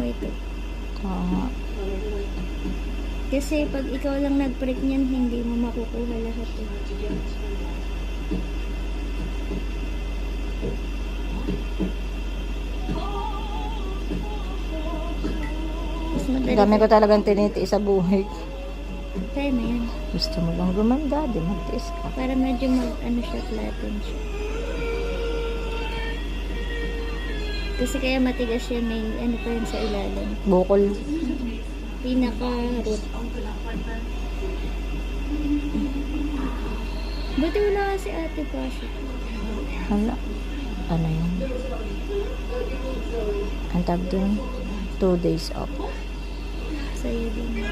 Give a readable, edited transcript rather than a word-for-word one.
ito. Oo. Kasi pag ikaw lang nag-break niyan, hindi mo makukuha lahat eh. Mas madali. Dami ko talagang tinitiis sa buhay. Kaya na yan. Gusto mo lang gumanda, di magtiis ka. Para medyo ano siya, flatten siya. Kasi kaya matigas siya, may ano pa yun sa ilalim. Bukol. Pinaka-root. Buti wala kasi ate pa siya. Hala. Ano yun? Ang tawag dun? 2 days off. Sa'yo din.